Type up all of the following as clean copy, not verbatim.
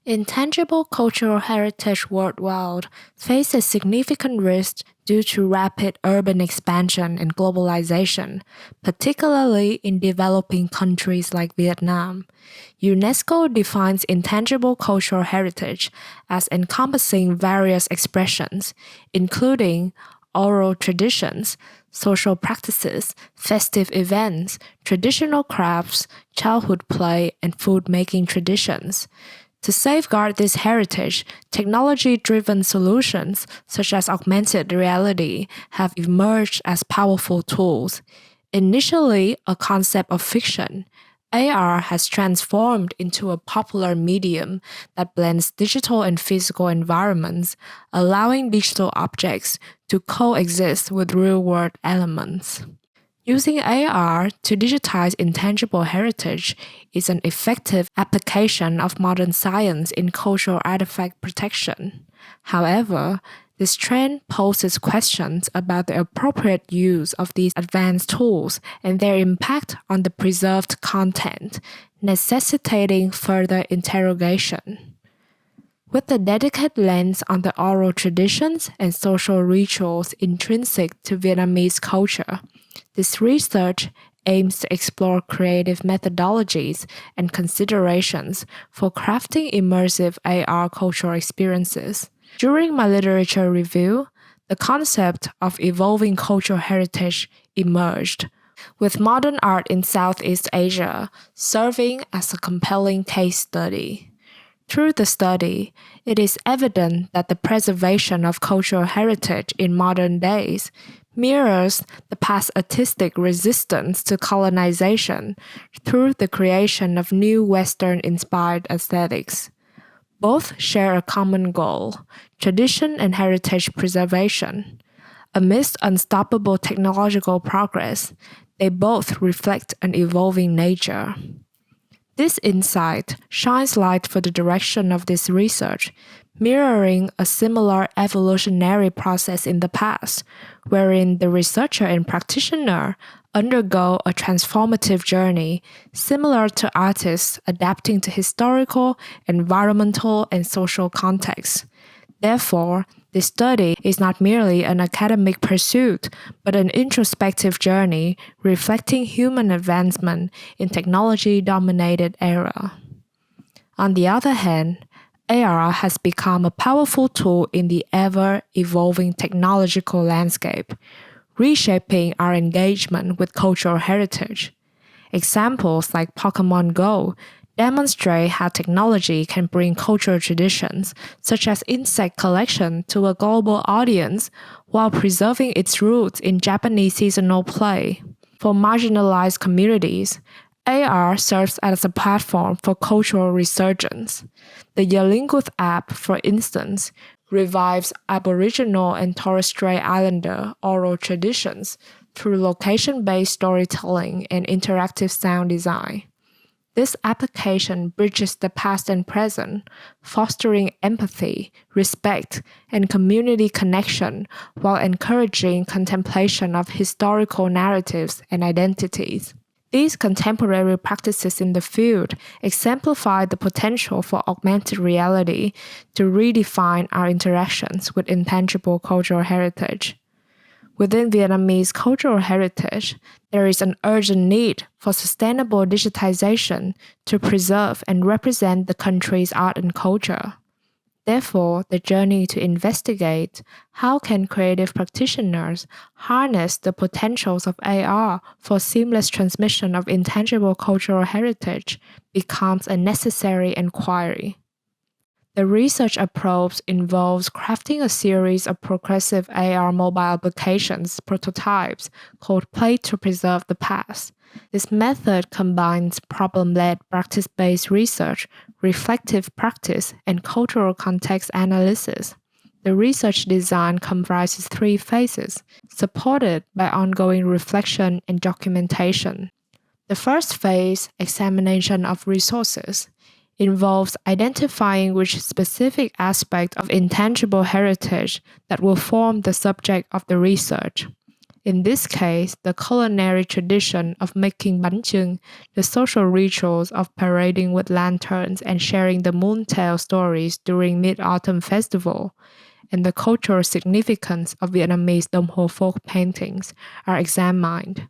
Intangible cultural heritage worldwide faces significant risks due to rapid urban expansion and globalization, particularly in developing countries like Vietnam. UNESCO defines intangible cultural heritage as encompassing various expressions, including oral traditions, social practices, festive events, traditional crafts, childhood play, and food making traditions. To safeguard this heritage, technology-driven solutions such as augmented reality have emerged as powerful tools. Initially a concept of fiction, AR has transformed into a popular medium that blends digital and physical environments, allowing digital objects to coexist with real-world elements. Using AR to digitize intangible heritage is an effective application of modern science in cultural artifact protection. However, this trend poses questions about the appropriate use of these advanced tools and their impact on the preserved content, necessitating further interrogation. With a dedicated lens on the oral traditions and social rituals intrinsic to Vietnamese culture, this research aims to explore creative methodologies and considerations for crafting immersive AR cultural experiences. During my literature review, the concept of evolving cultural heritage emerged, with modern art in Southeast Asia serving as a compelling case study. Through the study, it is evident that the preservation of cultural heritage in modern days mirrors the past artistic resistance to colonization through the creation of new Western-inspired aesthetics. Both share a common goal, tradition and heritage preservation. Amidst unstoppable technological progress, they both reflect an evolving nature. This insight shines light for the direction of this research, mirroring a similar evolutionary process in the past, wherein the researcher and practitioner undergo a transformative journey similar to artists adapting to historical, environmental, and social contexts. Therefore, this study is not merely an academic pursuit, but an introspective journey reflecting human advancement in technology-dominated era. On the other hand, AR has become a powerful tool in the ever-evolving technological landscape, reshaping our engagement with cultural heritage. Examples like Pokemon Go demonstrate how technology can bring cultural traditions, such as insect collection, to a global audience while preserving its roots in Japanese seasonal play. For marginalized communities, AR serves as a platform for cultural resurgence. The Yalinguth app, for instance, revives Aboriginal and Torres Strait Islander oral traditions through location-based storytelling and interactive sound design. This application bridges the past and present, fostering empathy, respect, and community connection while encouraging contemplation of historical narratives and identities. These contemporary practices in the field exemplify the potential for augmented reality to redefine our interactions with intangible cultural heritage. Within Vietnamese cultural heritage, there is an urgent need for sustainable digitization to preserve and represent the country's art and culture. Therefore, the journey to investigate how can creative practitioners harness the potentials of AR for seamless transmission of intangible cultural heritage becomes a necessary inquiry. The research approach involves crafting a series of progressive AR mobile applications prototypes called Play to Preserve the Past. This method combines problem-led practice-based research, reflective practice, and cultural context analysis. The research design comprises 3 phases, supported by ongoing reflection and documentation. The first phase, examination of resources, involves identifying which specific aspect of intangible heritage that will form the subject of the research. In this case, the culinary tradition of making bánh chưng, the social rituals of parading with lanterns and sharing the moontail stories during Mid-Autumn Festival, and the cultural significance of Vietnamese Dom Ho folk paintings are examined.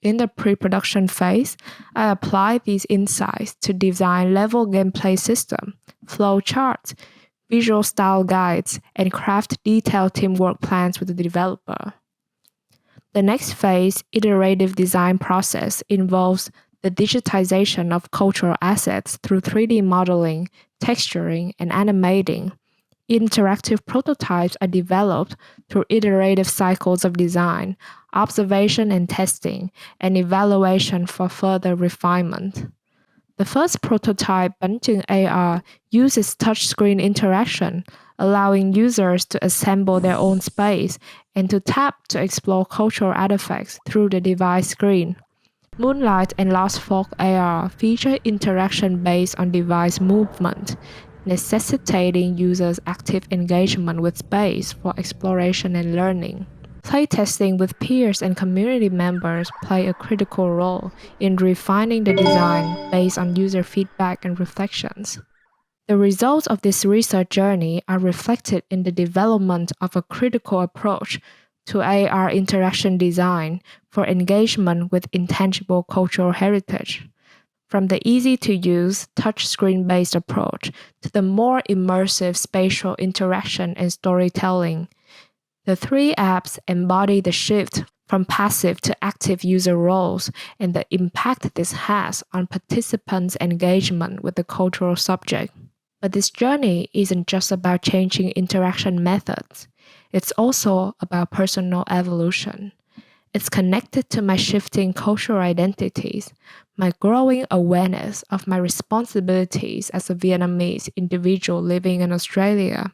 In the pre-production phase, I applied these insights to design level gameplay system, flow charts, visual style guides, and craft detailed teamwork plans with the developer. The next phase, iterative design process, involves the digitization of cultural assets through 3D modeling, texturing, and animating. Interactive prototypes are developed through iterative cycles of design, observation and testing, and evaluation for further refinement. The first prototype, Bánh chưng AR, uses touchscreen interaction, allowing users to assemble their own space and to tap to explore cultural artifacts through the device screen. Moonlight and Lost Folk AR feature interaction based on device movement, necessitating users' active engagement with space for exploration and learning. Playtesting with peers and community members play a critical role in refining the design based on user feedback and reflections. The results of this research journey are reflected in the development of a critical approach to AR interaction design for engagement with intangible cultural heritage. From the easy-to-use, touchscreen-based approach to the more immersive spatial interaction and storytelling, the three apps embody the shift from passive to active user roles and the impact this has on participants' engagement with the cultural subject. But this journey isn't just about changing interaction methods. It's also about personal evolution. It's connected to my shifting cultural identities, my growing awareness of my responsibilities as a Vietnamese individual living in Australia,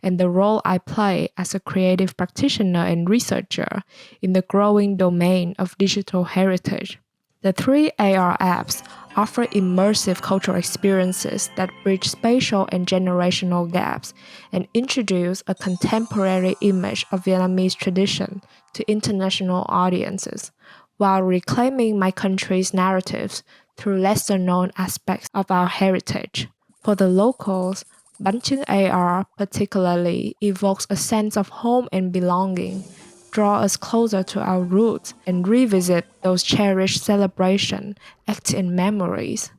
and the role I play as a creative practitioner and researcher in the growing domain of digital heritage. The three AR apps offer immersive cultural experiences that bridge spatial and generational gaps and introduce a contemporary image of Vietnamese tradition to international audiences, while reclaiming my country's narratives through lesser-known aspects of our heritage. For the locals, Bánh chưng AR particularly evokes a sense of home and belonging, draw us closer to our roots, and revisit those cherished celebrations, acts, and memories.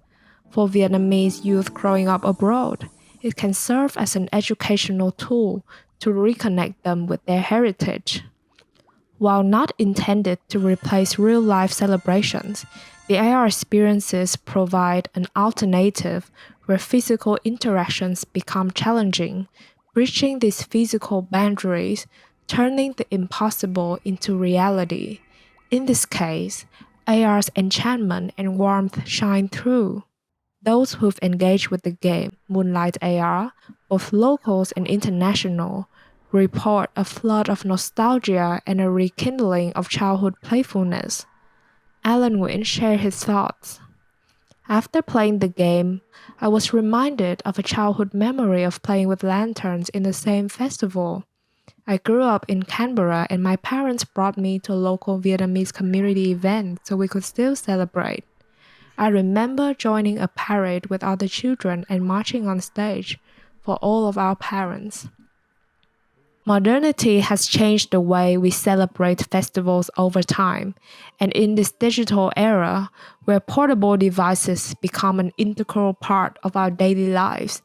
For Vietnamese youth growing up abroad, it can serve as an educational tool to reconnect them with their heritage. While not intended to replace real-life celebrations, the AR experiences provide an alternative where physical interactions become challenging, bridging these physical boundaries, turning the impossible into reality. In this case, AR's enchantment and warmth shine through. Those who've engaged with the game, Moonlight AR, both locals and international, report a flood of nostalgia and a rekindling of childhood playfulness. Alan Nguyen shared his thoughts. After playing the game, I was reminded of a childhood memory of playing with lanterns in the same festival. I grew up in Canberra and my parents brought me to a local Vietnamese community event so we could still celebrate. I remember joining a parade with other children and marching on stage for all of our parents. Modernity has changed the way we celebrate festivals over time, and in this digital era, where portable devices become an integral part of our daily lives,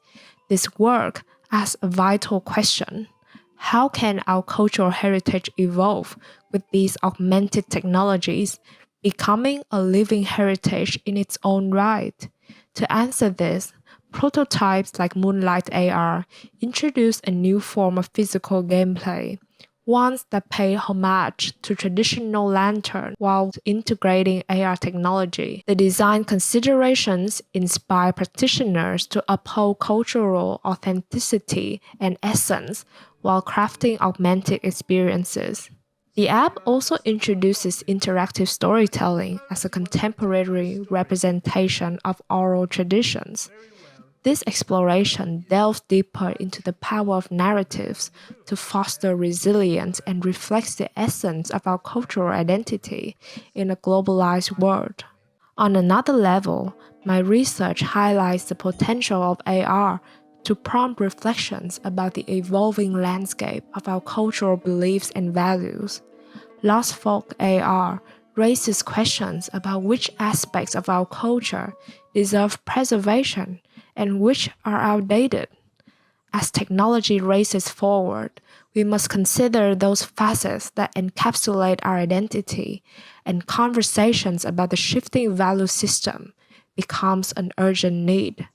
this work asks a vital question. How can our cultural heritage evolve with these augmented technologies, becoming a living heritage in its own right? To answer this, prototypes like Moonlight AR introduce a new form of physical gameplay, ones that pay homage to traditional lantern while integrating AR technology. The design considerations inspire practitioners to uphold cultural authenticity and essence while crafting augmented experiences. The app also introduces interactive storytelling as a contemporary representation of oral traditions. This exploration delves deeper into the power of narratives to foster resilience and reflects the essence of our cultural identity in a globalized world. On another level, my research highlights the potential of AR to prompt reflections about the evolving landscape of our cultural beliefs and values. Lost Folk AR raises questions about which aspects of our culture deserve preservation and which are outdated. As technology races forward, we must consider those facets that encapsulate our identity, and conversations about the shifting value system becomes an urgent need.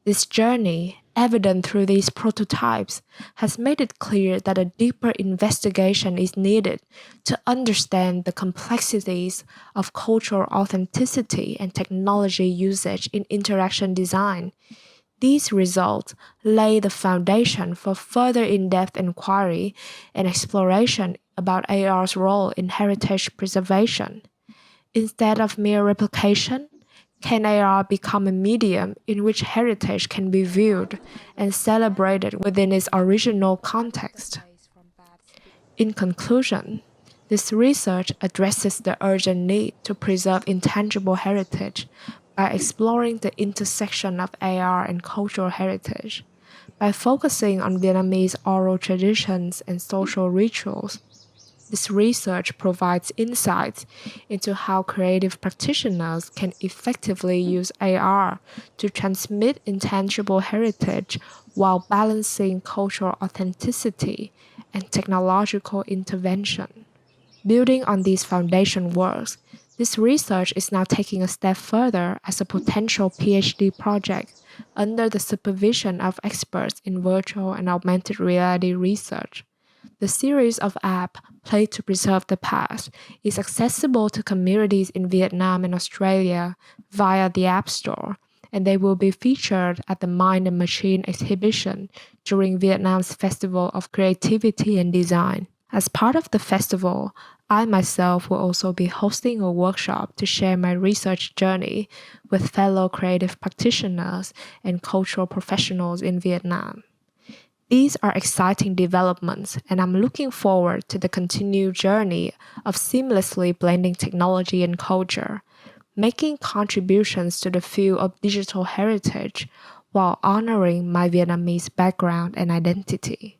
This journey, evident through these prototypes, has made it clear that a deeper investigation is needed to understand the complexities of cultural authenticity and technology usage in interaction design. These results lay the foundation for further in-depth inquiry and exploration about AR's role in heritage preservation. Instead of mere replication, can AR become a medium in which heritage can be viewed and celebrated within its original context? In conclusion, this research addresses the urgent need to preserve intangible heritage by exploring the intersection of AR and cultural heritage. By focusing on Vietnamese oral traditions and social rituals, this research provides insights into how creative practitioners can effectively use AR to transmit intangible heritage while balancing cultural authenticity and technological intervention. Building on these foundation works, this research is now taking a step further as a potential PhD project under the supervision of experts in virtual and augmented reality research. The series of apps Play to Preserve the Past is accessible to communities in Vietnam and Australia via the App Store, and they will be featured at the Mind and Machine exhibition during Vietnam's Festival of Creativity and Design. As part of the festival, I myself will also be hosting a workshop to share my research journey with fellow creative practitioners and cultural professionals in Vietnam. These are exciting developments, and I'm looking forward to the continued journey of seamlessly blending technology and culture, making contributions to the field of digital heritage while honoring my Vietnamese background and identity.